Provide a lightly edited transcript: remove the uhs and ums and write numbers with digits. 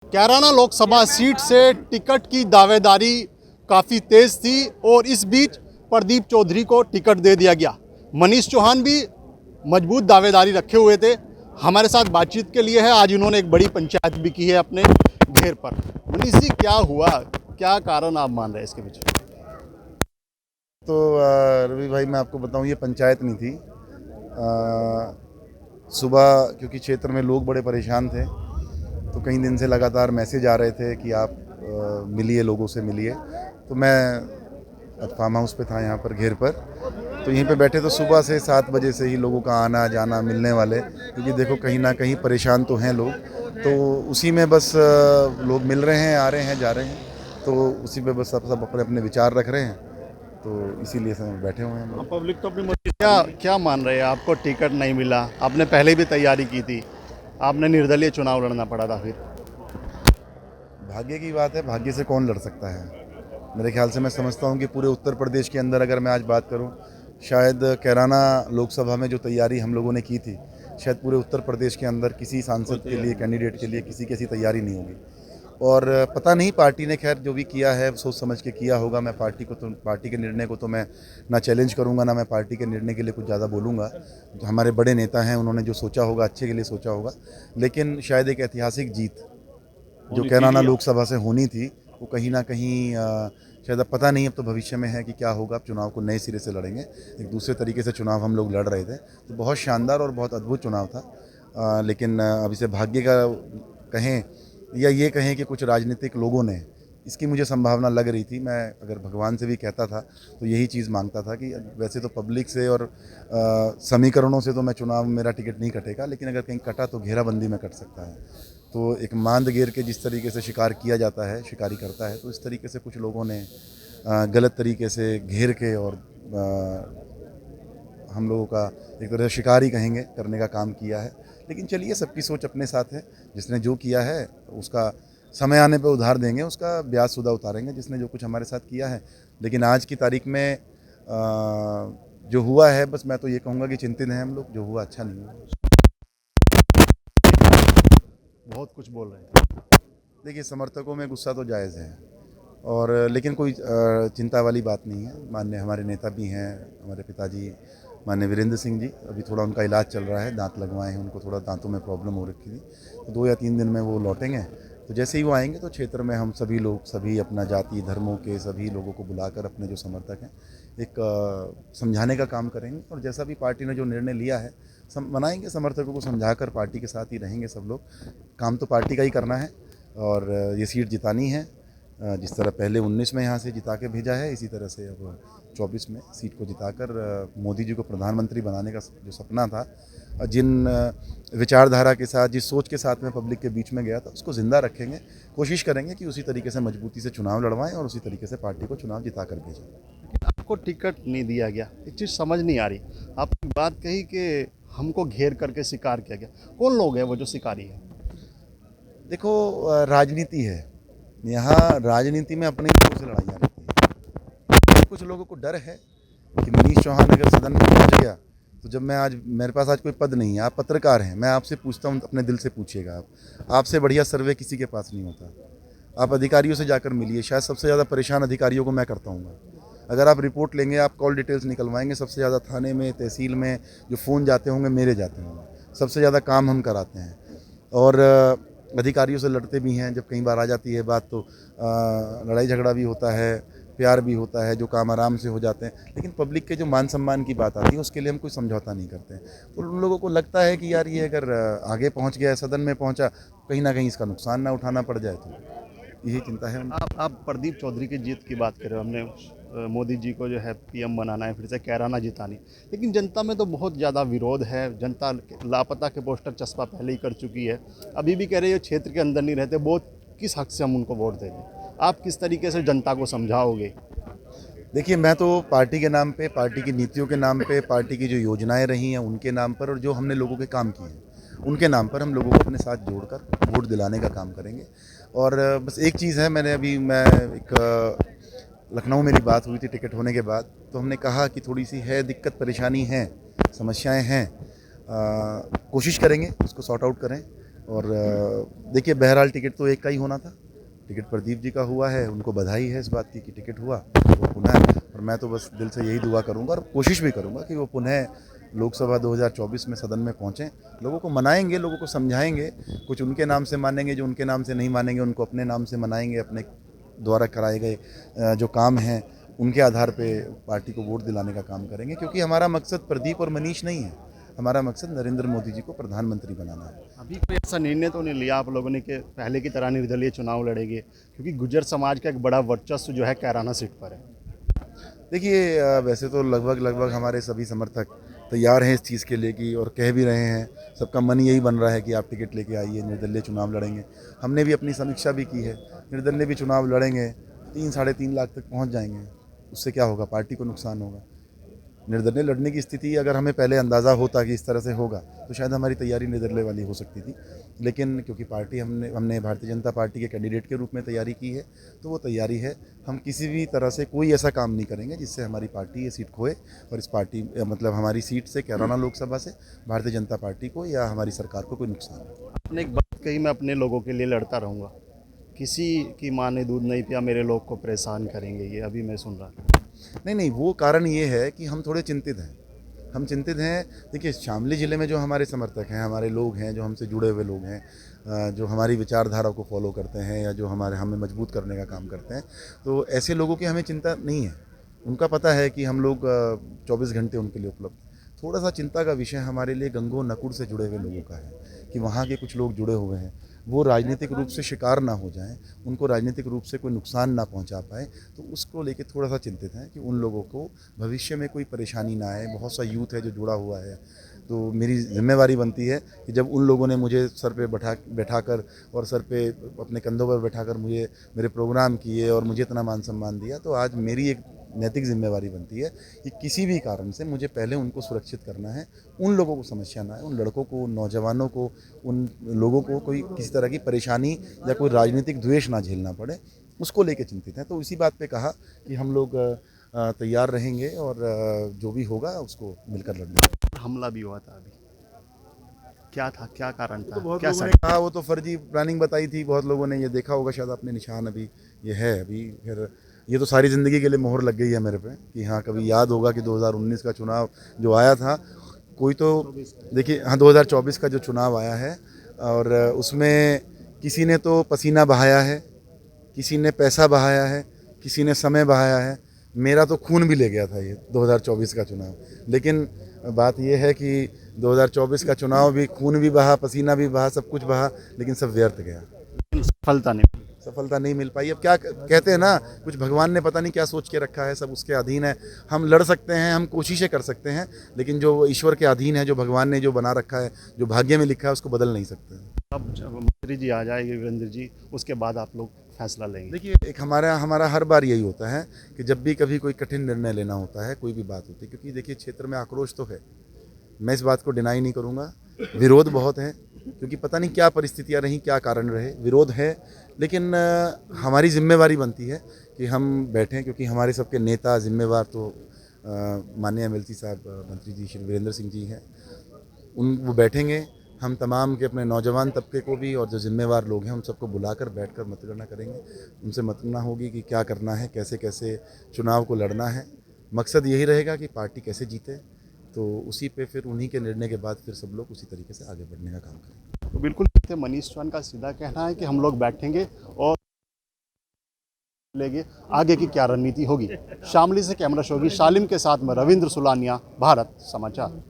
Kairana Lok Sabha seat से ticket की दावेदारी काफ़ी तेज थी और इस बीच प्रदीप चौधरी को टिकट दे दिया गया। मनीष चौहान भी मजबूत दावेदारी रखे हुए थे। हमारे साथ बातचीत के लिए है। आज इन्होंने एक बड़ी पंचायत भी की है अपने घेर पर। मनीष जी, क्या हुआ, क्या कारण आप मान रहे हैं इसके पीछे? तो रवि भाई, मैं आपको बताऊं, ये पंचायत नहीं थी। सुबह क्योंकि क्षेत्र में लोग बड़े परेशान थे, तो कई दिन से लगातार मैसेज आ रहे थे कि आप मिलिए, लोगों से मिलिए। तो मैं फार्म हाउस पे था, यहाँ पर घेर पर, तो यहीं पे बैठे। तो सुबह से 7 बजे से ही लोगों का आना जाना, मिलने वाले, क्योंकि देखो कहीं ना कहीं परेशान तो हैं लोग। तो उसी में बस लोग मिल रहे हैं, आ रहे हैं, जा रहे हैं। तो उसी पे बस सब अपने अपने विचार रख रहे हैं। तो इसीलिए सब बैठे हुए हैं हम लोग। पब्लिक तो अपनी मर्जी। क्या क्या मान रहे हैं? आपको टिकट नहीं मिला, आपने पहले भी तैयारी की थी, आपने निर्दलीय चुनाव लड़ना पड़ा था। फिर भाग्य की बात है, भाग्य से कौन लड़ सकता है। मेरे ख्याल से मैं समझता हूँ कि पूरे उत्तर प्रदेश के अंदर अगर मैं आज बात करूँ, शायद कैराना लोकसभा में जो तैयारी हम लोगों ने की थी, शायद पूरे उत्तर प्रदेश के अंदर किसी सांसद के लिए, कैंडिडेट के लिए किसी की ऐसी तैयारी नहीं होगी। और पता नहीं, पार्टी ने खैर जो भी किया है सोच समझ के किया होगा। मैं पार्टी के निर्णय को तो मैं ना चैलेंज करूंगा, ना मैं पार्टी के निर्णय के लिए कुछ ज़्यादा बोलूंगा। जो हमारे बड़े नेता हैं, उन्होंने जो सोचा होगा अच्छे के लिए सोचा होगा। लेकिन शायद एक ऐतिहासिक जीत जो कैराना लोकसभा से होनी थी, वो कहीं ना कहीं शायद, अब पता नहीं, अब तो भविष्य में है कि क्या होगा। अब चुनाव को नए सिरे से लड़ेंगे, एक दूसरे तरीके से चुनाव हम लोग लड़ रहे थे। तो बहुत शानदार और बहुत अद्भुत चुनाव था। लेकिन अब इसे भाग्य का कहें या ये कहें कि कुछ राजनीतिक लोगों ने, इसकी मुझे संभावना लग रही थी। मैं अगर भगवान से भी कहता था तो यही चीज़ मांगता था कि वैसे तो पब्लिक से और समीकरणों से तो मैं चुनाव, मेरा टिकट नहीं कटेगा, लेकिन अगर कहीं कटा तो घेराबंदी में कट सकता है। तो एक मांद घेर के जिस तरीके से शिकार किया जाता है, शिकारी करता है, तो इस तरीके से कुछ लोगों ने गलत तरीके से घेर के और हम लोगों का एक तरह से शिकार ही कहेंगे, करने का काम किया है। लेकिन चलिए, सबकी सोच अपने साथ है। जिसने जो किया है उसका समय आने पे उधार देंगे, उसका ब्याज सुधा उतारेंगे, जिसने जो कुछ हमारे साथ किया है। लेकिन आज की तारीख में जो हुआ है, बस मैं तो ये कहूँगा कि चिंतित हैं हम लोग। जो हुआ अच्छा नहीं हुआ। बहुत कुछ बोल रहे हैं। देखिए, समर्थकों में गुस्सा तो जायज़ है, और लेकिन कोई चिंता वाली बात नहीं है। माननीय हमारे नेता भी हैं, हमारे पिताजी माननीय वीरेंद्र सिंह जी, अभी थोड़ा उनका इलाज चल रहा है, दांत लगवाए हैं, उनको थोड़ा दांतों में प्रॉब्लम हो रखी थी। तो 2 या 3 दिन में वो लौटेंगे। तो जैसे ही वो आएंगे तो क्षेत्र में हम सभी लोग, सभी अपना जाति धर्मों के सभी लोगों को बुलाकर अपने जो समर्थक हैं, एक समझाने का काम करेंगे। और जैसा भी पार्टी ने जो निर्णय लिया है, मनाएंगे, समर्थकों को समझाकर पार्टी के साथ ही रहेंगे सब लोग। काम तो पार्टी का ही करना है, और ये सीट जितानी है। जिस तरह पहले 19 में यहाँ से जिता के भेजा है, इसी तरह से अब 24 में सीट को जिताकर मोदी जी को प्रधानमंत्री बनाने का जो सपना था, जिन विचारधारा के साथ, जिस सोच के साथ में पब्लिक के बीच में गया था, उसको ज़िंदा रखेंगे। कोशिश करेंगे कि उसी तरीके से मजबूती से चुनाव लड़वाएं और उसी तरीके से पार्टी को चुनाव जिता कर भेजें। आपको टिकट नहीं दिया गया, एक चीज़ समझ नहीं आ रही। आपने बात कही कि हमको घेर करके शिकार किया गया। कौन लोग हैं वो जो शिकारी है? देखो, राजनीति है यहाँ, राजनीति में अपने लोगों से लड़ाइयाँ रहती हैं। कुछ लोगों को डर है कि मनीष चौहान अगर सदन में पहुँच गया, तो जब मैं आज, मेरे पास आज कोई पद नहीं है, आप पत्रकार हैं, मैं आपसे पूछता हूँ, अपने दिल से पूछिएगा आप। आपसे बढ़िया सर्वे किसी के पास नहीं होता। आप अधिकारियों से जाकर मिलिए। शायद सबसे ज़्यादा परेशान अधिकारियों को मैं करता हूँ। अगर आप रिपोर्ट लेंगे, आप कॉल डिटेल्स निकलवाएंगे, सबसे ज़्यादा थाने में, तहसील में जो फ़ोन जाते होंगे, मेरे जाते होंगे। सबसे ज़्यादा काम हम कराते हैं, और अधिकारियों से लड़ते भी हैं। जब कई बार आ जाती है बात, तो लड़ाई झगड़ा भी होता है, प्यार भी होता है, जो काम आराम से हो जाते हैं। लेकिन पब्लिक के जो मान सम्मान की बात आती है, उसके लिए हम कोई समझौता नहीं करते हैं। तो उन लोगों को लगता है कि यार, ये अगर आगे पहुंच गया, सदन में पहुंचा, कहीं ना कहीं इसका नुकसान ना उठाना पड़ जाए, तो यही चिंता है उनको। आप प्रदीप चौधरी की जीत की बात कर रहे हो। हमने मोदी जी को जो है पीएम बनाना है, फिर से कैराना जितानी। लेकिन जनता में तो बहुत ज़्यादा विरोध है। जनता लापता के पोस्टर चस्पा पहले ही कर चुकी है। अभी भी कह रही है क्षेत्र के अंदर नहीं रहते, बहुत किस हक से हम उनको वोट देंगे? आप किस तरीके से जनता को समझाओगे? देखिए, मैं तो पार्टी के नाम पे, पार्टी की नीतियों के नाम पे, पार्टी की जो योजनाएं रही हैं उनके नाम पर, और जो हमने लोगों के काम किए हैं उनके नाम पर, हम लोगों को अपने साथ जोड़कर वोट दिलाने का काम करेंगे। और बस एक चीज़ है, मैं एक लखनऊ मेरी बात हुई थी टिकट होने के बाद, तो हमने कहा कि थोड़ी सी है दिक्कत, परेशानी है, समस्याएं हैं, कोशिश करेंगे उसको सॉर्ट आउट करें। और देखिए बहरहाल टिकट तो एक का ही होना था, टिकट प्रदीप जी का हुआ है, उनको बधाई है इस बात की कि टिकट हुआ वो पुनः, और मैं तो बस दिल से यही दुआ करूंगा और कोशिश भी करूंगा कि वो पुनः लोकसभा 2024 में सदन में पहुँचें, लोगों को मनाएंगे, लोगों को समझाएंगे, कुछ उनके नाम से मानेंगे, जो उनके नाम से नहीं मानेंगे उनको अपने नाम से मनाएंगे, अपने द्वारा कराए गए जो काम हैं उनके आधार पे पार्टी को वोट दिलाने का काम करेंगे, क्योंकि हमारा मकसद प्रदीप और मनीष नहीं है, हमारा मकसद नरेंद्र मोदी जी को प्रधानमंत्री बनाना है। अभी कोई ऐसा निर्णय तो नहीं लिया आप लोगों ने कि पहले की तरह निर्दलीय चुनाव लड़ेंगे, क्योंकि गुज्जर समाज का एक बड़ा वर्चस्व जो है कैराना सीट पर है। देखिए वैसे तो लगभग हमारे सभी समर्थक तैयार हैं इस चीज़ के लिए कि, और कह भी रहे हैं, सबका मन यही बन रहा है कि आप टिकट लेके आइए, निर्दलीय चुनाव लड़ेंगे। हमने भी अपनी समीक्षा भी की है, निर्दलीय भी चुनाव लड़ेंगे, 3-3.5 लाख तक पहुंच जाएंगे, उससे क्या होगा, पार्टी को नुकसान होगा। निर्दलीय लड़ने की स्थिति अगर हमें पहले अंदाज़ा होता कि इस तरह से होगा तो शायद हमारी तैयारी निर्दलीय वाली हो सकती थी, लेकिन क्योंकि पार्टी हमने भारतीय जनता पार्टी के कैंडिडेट के रूप में तैयारी की है, तो वो तैयारी है। हम किसी भी तरह से कोई ऐसा काम नहीं करेंगे जिससे हमारी पार्टी ये सीट खोए, और इस पार्टी मतलब हमारी सीट से कैराना लोकसभा से भारतीय जनता पार्टी को या हमारी सरकार को कोई नुकसान हो। आपने एक बात कही, मैं अपने लोगों के लिए लड़ता रहूँगा, किसी की माँ ने दूध नहीं पिया, मेरे लोग को परेशान करेंगे, ये अभी मैं सुन रहा था। नहीं, वो कारण ये है कि हम थोड़े चिंतित हैं, हम चिंतित हैं। देखिए शामली ज़िले में जो हमारे समर्थक हैं, हमारे लोग हैं, जो हमसे जुड़े हुए लोग हैं, जो हमारी विचारधारा को फॉलो करते हैं या जो हमें मजबूत करने का काम करते हैं, तो ऐसे लोगों की हमें चिंता नहीं है। उनका पता है कि हम लोग 24 घंटे उनके लिए उपलब्ध हैं। थोड़ा सा चिंता का विषय हमारे लिए गंगो नकुड़ से जुड़े हुए लोगों का है कि वहाँ के कुछ लोग जुड़े हुए हैं, वो राजनीतिक रूप से शिकार ना हो जाएं, उनको राजनीतिक रूप से कोई नुकसान ना पहुंचा पाए, तो उसको लेके थोड़ा सा चिंतित हैं कि उन लोगों को भविष्य में कोई परेशानी ना आए। बहुत सा यूथ है जो जुड़ा हुआ है, तो मेरी जिम्मेवारी बनती है कि जब उन लोगों ने मुझे सर पे बैठाकर और सर पे अपने कंधों पर बैठाकर मुझे मेरे प्रोग्राम किए और मुझे इतना मान सम्मान दिया, तो आज मेरी एक नैतिक जिम्मेवारी बनती है कि किसी भी कारण से मुझे पहले उनको सुरक्षित करना है, उन लोगों को समस्या ना है, उन लड़कों को, उन नौजवानों को, उन लोगों को कोई किसी तरह की परेशानी या कोई राजनीतिक द्वेष ना झेलना पड़े, उसको लेके चिंतित हैं। तो इसी बात पे कहा कि हम लोग तैयार रहेंगे और जो भी होगा उसको मिलकर लड़ेंगे। हमला भी हुआ था अभी, क्या था, क्या कारण था, तो बहुत क्या लोगों ने कहा वो तो फर्जी प्लानिंग बताई थी, बहुत लोगों ने ये देखा होगा शायद आपने निशान, अभी ये है, अभी फिर ये तो सारी ज़िंदगी के लिए मोहर लग गई है मेरे पे कि हाँ, कभी याद होगा कि 2019 का चुनाव जो आया था, कोई तो देखिए हाँ 2024 का जो चुनाव आया है, और उसमें किसी ने तो पसीना बहाया है, किसी ने पैसा बहाया है, किसी ने समय बहाया है, मेरा तो खून भी ले गया था ये 2024 का चुनाव। लेकिन बात ये है कि 2024 का चुनाव भी खून भी बहा, पसीना भी बहा, सब कुछ बहा, लेकिन सब व्यर्थ गया, सफलता नहीं मिल पाई। अब क्या कहते हैं ना, कुछ भगवान ने पता नहीं क्या सोच के रखा है, सब उसके अधीन है। हम लड़ सकते हैं, हम कोशिशें कर सकते हैं, लेकिन जो ईश्वर के अधीन है, जो भगवान ने जो बना रखा है, जो भाग्य में लिखा है, उसको बदल नहीं सकते। अब जब मंत्री जी आ जाएंगे, वीरेंद्र जी, उसके बाद आप लोग फैसला लेंगे। देखिए एक हमारा हर बार यही होता है कि जब भी कभी कोई कठिन निर्णय लेना होता है, कोई भी बात होती है, क्योंकि देखिए क्षेत्र में आक्रोश तो है, मैं इस बात को डिनाई नहीं करूँगा, विरोध बहुत है, क्योंकि पता नहीं क्या परिस्थितियाँ रहीं, क्या कारण रहे, विरोध है, लेकिन हमारी जिम्मेवारी बनती है कि हम बैठें, क्योंकि हमारे सबके नेता जिम्मेवार तो माननीय एमएलसी साहब मंत्री जी श्री वीरेंद्र सिंह जी हैं, वो बैठेंगे, हम तमाम के अपने नौजवान तबके को भी और जो जिम्मेवार लोग हैं उन सबको बुलाकर बैठकर मतगणना करेंगे, उनसे मतगणना होगी कि क्या करना है, कैसे कैसे चुनाव को लड़ना है। मकसद यही रहेगा कि पार्टी कैसे जीते, तो उसी पे फिर उन्हीं के निर्णय के बाद फिर सब लोग उसी तरीके से आगे बढ़ने का काम करेंगे। तो बिल्कुल मनीष चौहान का सीधा कहना है कि हम लोग बैठेंगे और लेंगे आगे की क्या रणनीति होगी। शामली से कैमरा शोगी शालिम के साथ में रविंद्र सुलानिया, भारत समाचार।